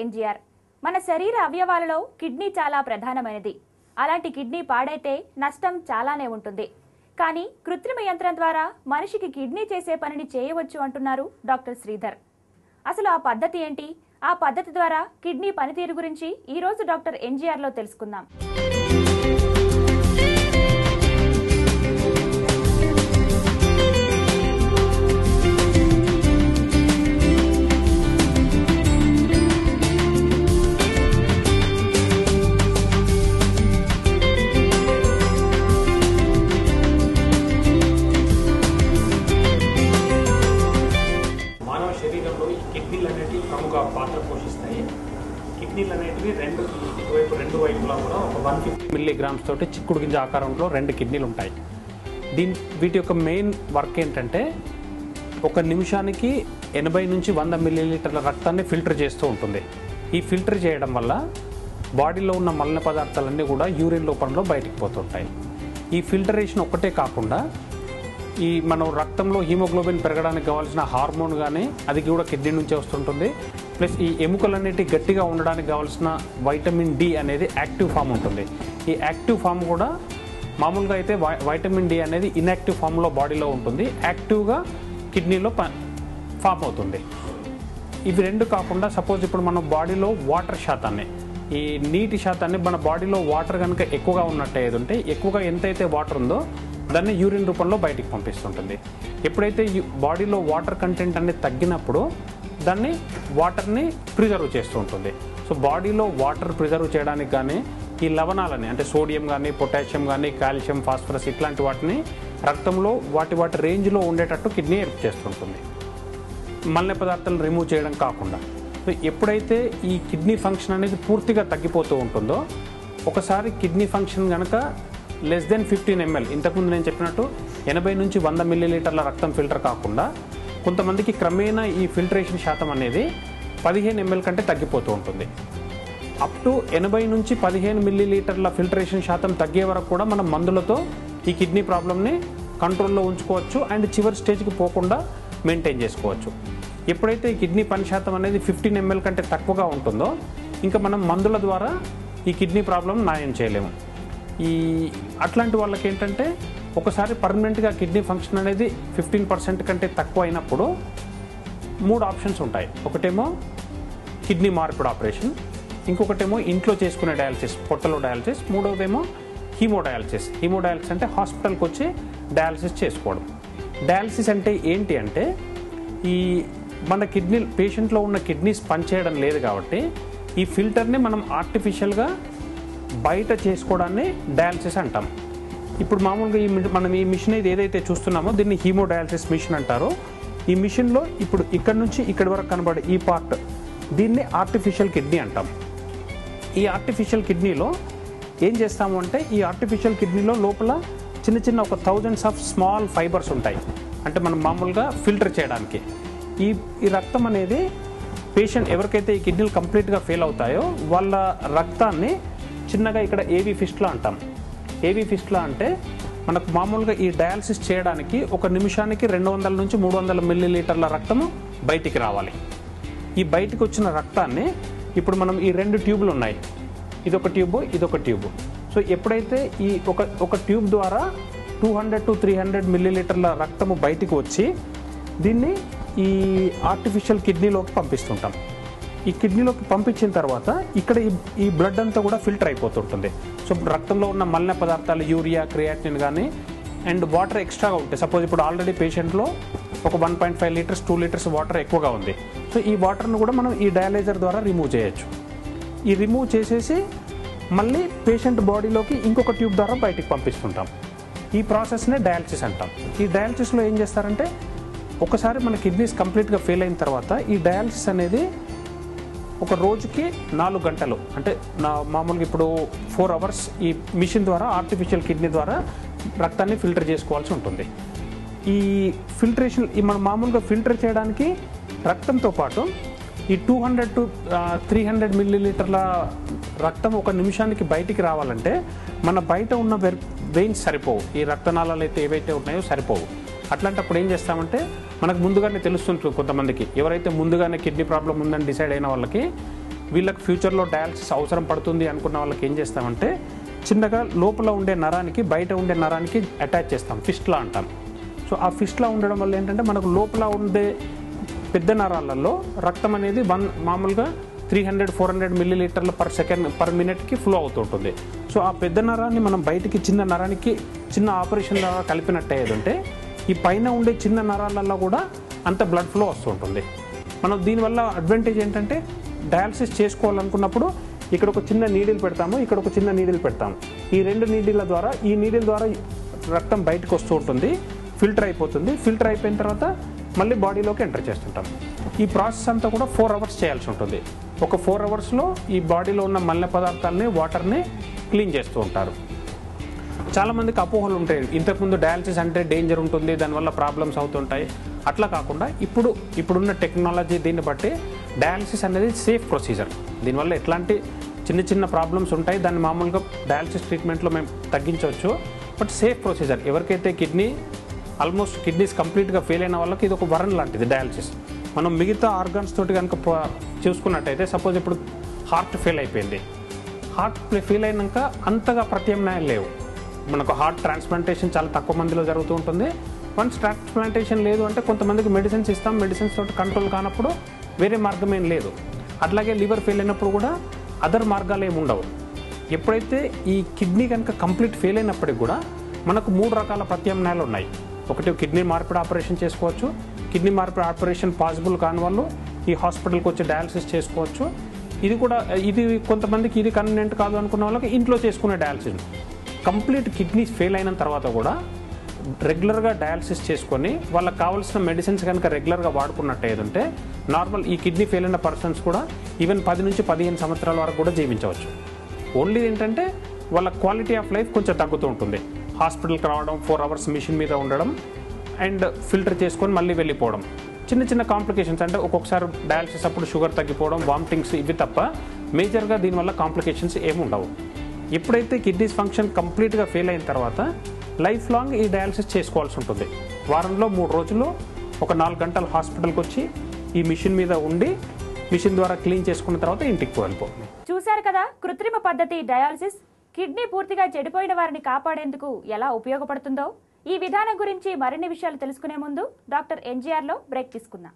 NGR. మన శరీర అవయవాలలో kidney చాలా ప్రధానమైనది. అలాంటి కిడ్నీ పాడైతే నష్టం చాలానే ఉంటుంది. కానీ కృత్రిమ యంత్రం ద్వారా మనిషికి కిడ్నీ చేసే పనిని చేయవచ్చు అంటున్నారు డాక్టర్ శ్రీధర్. అసలు ఆ పద్ధతి ఏంటి? ఆ పద్ధతి ద్వారా కిడ్నీ పనితీరు గురించి ఈ రోజు డాక్టర్ ఎన్జీఆర్లో తెలుసుకుందాం. ప్రముఖ పాత్ర పోషిస్తాయి. కిడ్నీలు అనేటివి రెండు వైపులా కూడా ఒక 150 మిల్లీగ్రామ్స్ తోటి చిక్కుడు గింజ ఆకారంలో 2 కిడ్నీలు ఉంటాయి. వీటి యొక్క మెయిన్ వర్క్ ఏంటంటే ఒక నిమిషానికి 80 నుంచి 100 మిల్లీలీటర్ల రక్తాన్ని ఫిల్టర్ చేస్తూ ఉంటుంది. ఈ ఫిల్టర్ చేయడం వల్ల బాడీలో ఉన్న మలిన పదార్థాలన్నీ కూడా యూరిన్ రూపంలో బయటికి పోతుంటాయి. ఈ ఫిల్టరేషన్ ఒక్కటే కాకుండా ఈ మనం రక్తంలో హీమోగ్లోబిన్ పెరగడానికి కావాల్సిన హార్మోన్ కానీ అది కూడా కిడ్నీ నుంచే వస్తుంటుంది. ప్లస్ ఈ ఎముకలన్నిటి గట్టిగా ఉండడానికి కావాల్సిన వైటమిన్ డి అనేది యాక్టివ్ ఫామ్ ఉంటుంది. ఈ యాక్టివ్ ఫామ్ కూడా మామూలుగా అయితే వైటమిన్ డి అనేది ఇన్యాక్టివ్ ఫామ్లో బాడీలో ఉంటుంది, యాక్టివ్గా కిడ్నీలో ఫామ్ అవుతుంది. ఇవి రెండు కాకుండా సపోజ్ ఇప్పుడు మన బాడీలో వాటర్ శాతాన్ని, ఈ నీటి శాతాన్ని మన బాడీలో వాటర్ కనుక ఎక్కువగా ఉన్నట్టు ఉంటే ఎక్కువగా ఎంతైతే వాటర్ ఉందో దాన్ని యూరిన్ రూపంలో బయటికి పంపిస్తుంటుంది. ఎప్పుడైతే బాడీలో వాటర్ కంటెంట్ అనేది తగ్గినప్పుడు దాన్ని వాటర్ని ప్రిజర్వ్ చేస్తూ ఉంటుంది. సో బాడీలో వాటర్ ప్రిజర్వ్ చేయడానికి కానీ ఈ లవణాలని అంటే సోడియం కానీ పొటాషియం కానీ కాల్షియం ఫాస్ఫరస్ ఇట్లాంటి వాటిని రక్తంలో వాటి రేంజ్లో ఉండేటట్టు కిడ్నీ హెల్ప్ చేస్తుంటుంది. మలిన పదార్థాలను రిమూవ్ చేయడం కాకుండా సో ఎప్పుడైతే ఈ కిడ్నీ ఫంక్షన్ అనేది పూర్తిగా తగ్గిపోతూ ఉంటుందో ఒకసారి కిడ్నీ ఫంక్షన్ కనుక లెస్ దెన్ 15 ml, ఇంతకుముందు నేను చెప్పినట్టు 80 నుంచి 100 మిల్లీలీటర్ల రక్తం ఫిల్టర్ కాకుండా కొంతమందికి క్రమేణా ఈ ఫిల్టరేషన్ శాతం అనేది 15 ml కంటే తగ్గిపోతూ ఉంటుంది. అప్ టు 80 నుంచి 15 మిల్లీలీటర్ల ఫిల్టరేషన్ శాతం తగ్గే వరకు కూడా మనం మందులతో ఈ కిడ్నీ ప్రాబ్లమ్ని కంట్రోల్లో ఉంచుకోవచ్చు అండ్ చివరి స్టేజ్కి పోకుండా మెయింటైన్ చేసుకోవచ్చు. ఎప్పుడైతే ఈ కిడ్నీ పని శాతం అనేది 15 ml కంటే తక్కువగా ఉంటుందో ఇంకా మనం మందుల ద్వారా ఈ కిడ్నీ ప్రాబ్లం నయం చేయలేము. అట్లాంటి వాళ్ళకి ఏంటంటే ఒకసారి పర్మనెంట్గా కిడ్నీ ఫంక్షన్ అనేది 15% కంటే తక్కువ అయినప్పుడు 3 ఆప్షన్స్ ఉంటాయి. ఒకటేమో కిడ్నీ మార్పిడి ఆపరేషన్, ఇంకొకటేమో ఇంట్లో చేసుకునే డయాలసిస్, పొట్టలో డయాలసిస్, మూడవదేమో హీమోడయాలసిస్. హీమోడయాలసిస్ అంటే హాస్పిటల్కి వచ్చి డయాలసిస్ చేసుకోవడం. డయాలసిస్ అంటే ఏంటి అంటే ఈ మన కిడ్నీ పేషెంట్లో ఉన్న కిడ్నీస్ పనిచేయడం లేదు కాబట్టి ఈ ఫిల్టర్ని మనం ఆర్టిఫిషియల్గా బయట చేసుకోవడాన్ని డయాలసిస్ అంటాం. ఇప్పుడు మామూలుగా మనం ఈ మిషన్ ఏదైతే చూస్తున్నామో దీన్ని హీమోడయాలసిస్ మిషన్ అంటారు. ఈ మిషన్లో ఇప్పుడు ఇక్కడ నుంచి ఇక్కడి వరకు కనబడే ఈ పార్ట్ దీన్ని ఆర్టిఫిషియల్ కిడ్నీ అంటాం. ఈ ఆర్టిఫిషియల్ కిడ్నీలో ఏం చేస్తాము అంటే ఈ ఆర్టిఫిషియల్ కిడ్నీలో లోపల చిన్న చిన్న ఒక థౌజండ్స్ ఆఫ్ స్మాల్ ఫైబర్స్ ఉంటాయి. అంటే మనం మామూలుగా ఫిల్టర్ చేయడానికి ఈ రక్తం అనేది పేషెంట్ ఎవరికైతే ఈ కిడ్నీలు కంప్లీట్గా ఫెయిల్ అవుతాయో వాళ్ళ రక్తాన్ని చిన్నగా ఇక్కడ ఏవీ ఫిస్టులా అంటాం. ఏవీ ఫిస్టులా అంటే మనకు మామూలుగా ఈ డయాలసిస్ చేయడానికి ఒక నిమిషానికి 200 నుంచి 300 మిల్లీలీటర్ల రక్తము బయటికి రావాలి. ఈ బయటికి వచ్చిన రక్తాన్ని ఇప్పుడు మనం ఈ 2 ట్యూబులు ఉన్నాయి, ఇదొక ట్యూబు ఇదొక ట్యూబు. సో ఎప్పుడైతే ఈ ఒక ట్యూబ్ ద్వారా 200 to 300 మిల్లీలీటర్ల రక్తము బయటికి వచ్చి దీన్ని ఈ ఆర్టిఫిషియల్ కిడ్నీలోకి పంపిస్తుంటాం. ఈ కిడ్నీలోకి పంపించిన తర్వాత ఇక్కడ ఈ బ్లడ్ అంతా కూడా ఫిల్టర్ అయిపోతుంటుంది. సో రక్తంలో ఉన్న మలిన పదార్థాలు యూరియా క్రియాటినిన్ కానీ అండ్ వాటర్ ఎక్స్ట్రాగా ఉంటాయి. సపోజ్ ఇప్పుడు ఆల్రెడీ పేషెంట్లో ఒక 1.5 లీటర్స్ 2 లీటర్స్ వాటర్ ఎక్కువగా ఉంది. సో ఈ వాటర్ను కూడా మనం ఈ డయాలైజర్ ద్వారా రిమూవ్ చేయొచ్చు. ఈ రిమూవ్ చేసేసి మళ్ళీ పేషెంట్ బాడీలోకి ఇంకొక ట్యూబ్ ద్వారా బయటికి పంపిస్తుంటాం. ఈ ప్రాసెస్నే డయాలసిస్ అంటాం. ఈ డయాలసిస్లో ఏం చేస్తారంటే ఒకసారి మన కిడ్నీస్ కంప్లీట్గా ఫెయిల్ అయిన తర్వాత ఈ డయాలసిస్ అనేది ఒక రోజుకి 4 గంటలు అంటే మామూలుగా ఇప్పుడు 4 hours ఈ మిషన్ ద్వారా ఆర్టిఫిషియల్ కిడ్నీ ద్వారా రక్తాన్ని ఫిల్టర్ చేసుకోవాల్సి ఉంటుంది. ఈ ఫిల్టరేషన్ మనం మామూలుగా ఫిల్టర్ చేయడానికి రక్తంతో పాటు ఈ 200 to 300 మిల్లీలీటర్ల రక్తం ఒక నిమిషానికి బయటికి రావాలంటే మన బయట ఉన్న వెయిన్స్ సరిపోవు, ఈ రక్తనాళాలు అయితే ఏవైతే ఉన్నాయో సరిపోవు. అట్లాంటప్పుడు ఏం చేస్తామంటే మనకు ముందుగానే తెలుస్తుంటుంది కొంతమందికి, ఎవరైతే ముందుగానే కిడ్నీ ప్రాబ్లం ఉందని డిసైడ్ అయిన వాళ్ళకి వీళ్ళకి ఫ్యూచర్లో డయాలసిస్ అవసరం పడుతుంది అనుకున్న వాళ్ళకి ఏం చేస్తామంటే చిన్నగా లోపల ఉండే నరానికి బయట ఉండే నరానికి అటాచ్ చేస్తాం, ఫిస్ట్లా అంటాం. సో ఆ ఫిస్ట్లా ఉండడం వల్ల ఏంటంటే మనకు లోపల ఉండే పెద్ద నరాలలో రక్తం అనేది మామూలుగా 300-400 మిల్లీలీటర్ల పర్ మినిట్కి ఫ్లో అవుతుంటుంది. సో ఆ పెద్ద నరాన్ని మనం బయటికి చిన్న నరానికి చిన్న ఆపరేషన్ ద్వారా కలిపినట్టు అయ్యేదంటే ఈ పైన ఉండే చిన్న నరాలలో కూడా అంత బ్లడ్ ఫ్లో వస్తుంటుంది. మనం దీనివల్ల అడ్వాంటేజ్ ఏంటంటే డయాలసిస్ చేసుకోవాలనుకున్నప్పుడు ఇక్కడ ఒక చిన్న నీడిల్ పెడతాము, ఇక్కడ ఒక చిన్న నీడిల్ పెడతాము. ఈ రెండు నీడిల ద్వారా రక్తం బయటకు వస్తూ ఉంటుంది, ఫిల్టర్ అయిపోతుంది. ఫిల్టర్ అయిపోయిన తర్వాత మళ్ళీ బాడీలోకి ఎంటర్ చేస్తుంటాం. ఈ ప్రాసెస్ అంతా కూడా 4 అవర్స్ చేయాల్సి ఉంటుంది. ఒక 4 అవర్స్లో ఈ బాడీలో ఉన్న మలిన పదార్థాలని వాటర్ని క్లీన్ చేస్తూ ఉంటారు. చాలామందికి అపోహలు ఉంటాయి, ఇంతకుముందు డయాలసిస్ అంటే డేంజర్ ఉంటుంది, దానివల్ల ప్రాబ్లమ్స్ అవుతుంటాయి. అట్లా కాకుండా ఇప్పుడున్న టెక్నాలజీ దీన్ని బట్టి డయాలసిస్ అనేది సేఫ్ ప్రొసీజర్. దీనివల్ల ఎట్లాంటి చిన్న ప్రాబ్లమ్స్ ఉంటాయి, దాన్ని మామూలుగా డయాలసిస్ ట్రీట్మెంట్లో మేము తగ్గించవచ్చు. But safe procedure. ఎవరికైతే కిడ్నీస్ కంప్లీట్గా ఫెయిల్ అయిన వాళ్ళకి ఇది ఒక వరం లాంటిది డయాలసిస్. మనం మిగతా ఆర్గాన్స్ తోటి కనుక చూసుకున్నట్టయితే సపోజ్ ఇప్పుడు హార్ట్ ఫెయిల్ అయిపోయింది, హార్ట్ ఫెయిల్ అయినాక అంతగా ప్రత్యామ్నాయాలు లేవు. మనకు హార్ట్ ట్రాన్స్ప్లాంటేషన్ చాలా తక్కువ మందిలో జరుగుతూ ఉంటుంది. వన్స్ ట్రాన్స్ప్లాంటేషన్ లేదు అంటే కొంతమందికి మెడిసిన్స్ ఇస్తాం, మెడిసిన్స్ తోటి కంట్రోల్ కానప్పుడు వేరే మార్గం ఏం లేదు. అట్లాగే లివర్ ఫెయిల్ అయినప్పుడు కూడా అదర్ మార్గాలు ఏమి ఉండవు. ఎప్పుడైతే ఈ కిడ్నీ కనుక కంప్లీట్ ఫెయిల్ అయినప్పటికి కూడా మనకు 3 రకాల ప్రత్యామ్నాయాలు ఉన్నాయి. ఒకటి కిడ్నీ మార్పిడి ఆపరేషన్ చేసుకోవచ్చు. కిడ్నీ మార్పిడి ఆపరేషన్ పాసిబుల్ కాని వాళ్ళు ఈ హాస్పిటల్కి వచ్చి డయాలసిస్ చేసుకోవచ్చు. ఇది కొంతమందికి ఇది కన్వీనియంట్ కాదు అనుకున్న వాళ్ళకి ఇంట్లో చేసుకునే డయాలసిస్. కంప్లీట్ కిడ్నీ ఫెయిల్ అయిన తర్వాత కూడా రెగ్యులర్గా డయాలసిస్ చేసుకొని వాళ్ళకి కావాల్సిన మెడిసిన్స్ కనుక రెగ్యులర్గా వాడుకున్నట్టు ఏదంటే నార్మల్ ఈ కిడ్నీ ఫెయిల్ అయిన పర్సన్స్ కూడా ఈవెన్ 10 నుంచి 15 సంవత్సరాల వరకు కూడా జీవించవచ్చు. ఓన్లీ ఏంటంటే వాళ్ళ క్వాలిటీ ఆఫ్ లైఫ్ కొంచెం తగ్గుతూ ఉంటుంది. హాస్పిటల్కి రావడం, 4 అవర్స్ మిషన్ మీద ఉండడం అండ్ ఫిల్టర్ చేసుకొని మళ్ళీ వెళ్ళిపోవడం, చిన్న కాంప్లికేషన్స్ అంటే ఒక్కొక్కసారి డయాలసిస్ అప్పుడు షుగర్ తగ్గిపోవడం, వామిటింగ్స్, ఇవి తప్ప మేజర్గా దీనివల్ల కాంప్లికేషన్స్ ఏమి ఉండవు. ఎప్పుడైతే కిడ్నీస్ ఫంక్షన్ కంప్లీట్గా ఫెయిల్ అయిన తర్వాత లైఫ్ లాంగ్ ఈ డయాలసిస్ చేసుకోవాల్సి ఉంటుంది. వారంలో 3 రోజులు ఒక 4 గంటలు హాస్పిటల్కి వచ్చి ఈ మిషన్ మీద ఉండి మిషన్ ద్వారా క్లీన్ చేసుకున్న తర్వాత ఇంటికి వెళ్ళిపోతుంది. చూశారు కదా, కృత్రిమ పద్ధతి డయాలసిస్ కిడ్నీ పూర్తిగా చెడిపోయిన వారిని కాపాడేందుకు ఎలా ఉపయోగపడుతుందో. ఈ విధానం గురించి మరిన్ని విషయాలు తెలుసుకునే ముందు డాక్టర్ NGR లో బ్రేక్ తీసుకుందాం.